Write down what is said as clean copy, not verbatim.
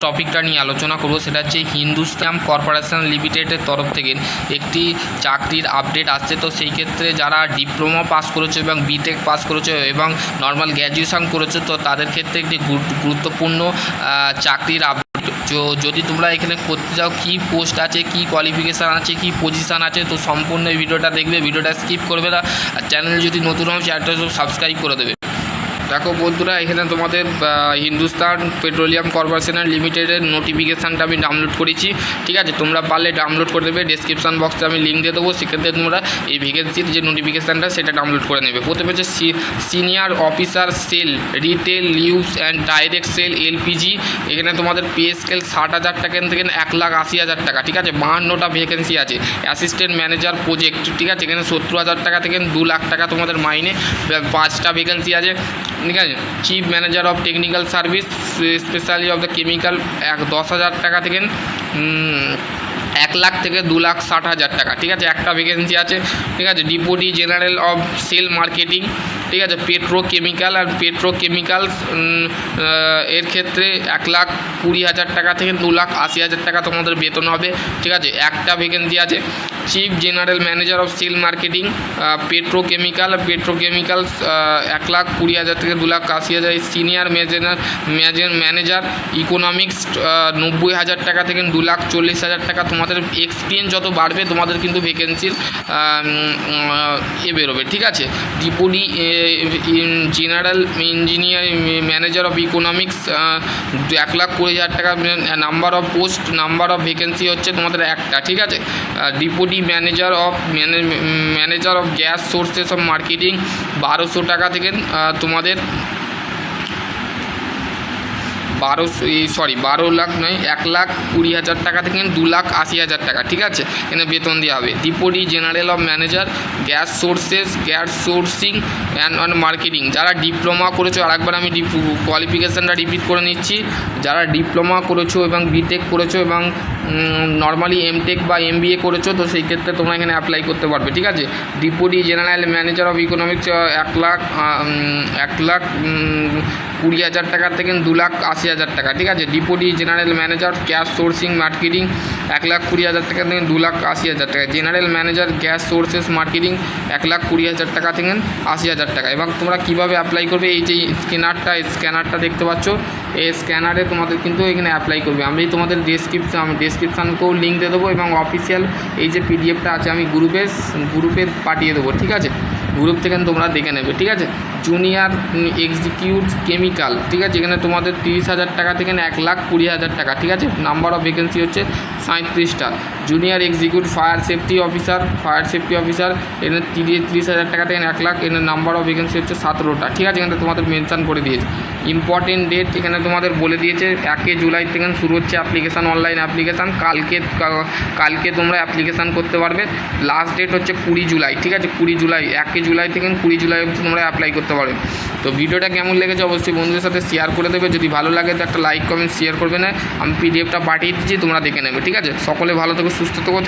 টপিকটা নিয়ে আলোচনা করব সেটা হচ্ছে হিন্দুস্তান কর্পোরেশন লিমিটেডের তরফ থেকে একটি চাকরির আপডেট আসছে। তো সেই ক্ষেত্রে যারা ডিপ্লোমা পাস করেছে এবং বিটেক পাস করেছে এবং নর্মাল গ্র্যাজুয়েশন করেছে তো তাদের ক্ষেত্রে একটি গুরুত্বপূর্ণ চাকরির আপডেট। যদি তোমরা এখানে করতে চাও কী পোস্ট আছে, কী কোয়ালিফিকেশান আছে, কী পজিশান আছে, তো সম্পূর্ণ এই ভিডিওটা দেখবে, ভিডিওটা স্কিপ করবে না। আর চ্যানেল যদি নতুন হয় চ্যানেলটা সাবস্ক্রাইব করে দেবে। দেখো বন্ধুরা, এখানে তোমাদের হিন্দুস্তান পেট্রোলিয়াম কর্পোরেশন লিমিটেডের নোটিফিকেশানটা আমি ডাউনলোড করেছি। ঠিক আছে, তোমরা পারলে ডাউনলোড করে দেবে। ডেসক্রিপশান বক্সে আমি লিঙ্ক দিয়ে দেবো, সেক্ষেত্রে তোমরা এই ভ্যাকেন্সির যে নোটিফিকেশানটা সেটা ডাউনলোড করে নেবে। প্রথমে হচ্ছে senior officer sale retail lubes and direct sale LPG. এখানে তোমাদের পে স্কেল 60,000 টাকা থেকে 1,80,000 টাকা। ঠিক আছে, 52টা ভ্যাকেন্সি আছে। অ্যাসিস্ট্যান্ট ম্যানেজার প্রজেক্ট, ঠিক আছে, এখানে 70,000 টাকা থেকে 2 লাখ টাকা তোমাদের মাইনে। 5টা ভ্যাকেন্সি আছে। ঠিক আছে, chief manager of technical service specially of the chemical 10,000 টাকা থেকে 1 লাখ থেকে 2,60,000 টাকা। ঠিক আছে, একটা ভ্যাকেন্সি আছে। ঠিক আছে, deputy general of sale marketing. ঠিক আছে, পেট্রোকেমিক্যাল আর পেট্রোকেমিক্যালস এর ক্ষেত্রে 1,20,000 টাকা থেকে 2,80,000 টাকা তোমাদের বেতন হবে। ঠিক আছে, একটা ভ্যাকেন্সি আছে। Chief general manager of sale marketing petrochemicals 1,20,000 থেকে 2,80,000। সিনিয়র ম্যানেজার ইকোনমিক্স 90,000 টাকা থেকে 2,40,000 টাকা। তোমাদের এক্সপিরিয়েন্স যত বাড়বে তোমাদের কিন্তু ভ্যাকেন্সির বেরোবে। ঠিক আছে, deputy general engineer manager of economics 1,20,000 টাকা। Number of post, number of vacancy হচ্ছে তোমাদের একটা। ঠিক আছে, deputy manager of gas sources of marketing 1,200 টাকা থেকে তোমাদের 1,20,000 টাকা থেকে 2,80,000 টাকা। ঠিক আছে, এখানে বেতন দেওয়া হবে। Deputy general of manager gas sourcing and marketing. যারা ডিপ্লোমা করেছো, আরেকবার আমি কোয়ালিফিকেশানটা রিপিট করে নিচ্ছি। যারা ডিপ্লোমা করেছো এবং বিটেক করেছো এবং নর্মালি এমটেক বা এমবিএ করেছো তো সেই ক্ষেত্রে তোমরা এখানে অ্যাপ্লাই করতে পারবে। ঠিক আছে, deputy general manager of economics 1,20,000 টাকা থেকে 2,80,000 টাকা। ঠিক আছে, deputy general manager gas sourcing marketing 1,20,000 টাকা থেকে 2,80,000 টাকা। General manager gas sources marketing 1,20,000 টাকা থেকে 80,000 টাকা। এবং তোমরা কীভাবে অ্যাপ্লাই করবে, এই যে স্ক্যানারটা দেখতে পাচ্ছ, এই স্ক্যানারে তোমাদের কিন্তু এখানে অ্যাপ্লাই করবে। আমি তোমাদের ডেসক্রিপশানকেও লিঙ্ক দিয়ে দেবো এবং অফিসিয়াল এই যে পিডিএফটা আছে আমি গ্রুপে পাঠিয়ে দেবো। ঠিক আছে, গ্রুপ থেকে তোমরা দেখে নেবে। ঠিক আছে, জুনিয়র এক্সিকিউটিভ কেমিক্যাল। ঠিক আছে, এখানে তোমাদের 30,000 টাকা থেকে 1,20,000 টাকা। ঠিক আছে, নাম্বার অফ ভ্যাকেন্সি হচ্ছে 37টা। Junior executive fire safety officer এখানে 30,000 টাকা থেকে 1 লাখ। এখানে নাম্বার অফ ভ্যাকেন্সি হচ্ছে 17টা। ঠিক আছে, এখানে তোমাদের মেনশান করে দিয়েছে। ইম্পর্টেন্ট ডেট এখানে তোমাদের বলে দিয়েছে 1 জুলাই থেকে শুরু হচ্ছে অ্যাপ্লিকেশান, অনলাইন অ্যাপ্লিকেশান। কালকে তোমরা অ্যাপ্লিকেশান করতে পারবে। লাস্ট ডেট হচ্ছে 20 জুলাই। ঠিক আছে, 20 জুলাই 1 জুলাই থেকে 20 জুলাই অবধি তোমরা অ্যাপ্লাই করতে পারবে। তো ভিডিওটা কেমন লেগেছে অবশ্যই বন্ধুদের সাথে শেয়ার করে দেবে। যদি ভালো লাগে তো একটা লাইক কমেন্ট শেয়ার করবে না। আমি পিডিএফটা পাঠিয়ে দিচ্ছি, তোমরা দেখে নেবে। ঠিক আছে, সকলে ভালো থেকো, সুস্থ থেকো।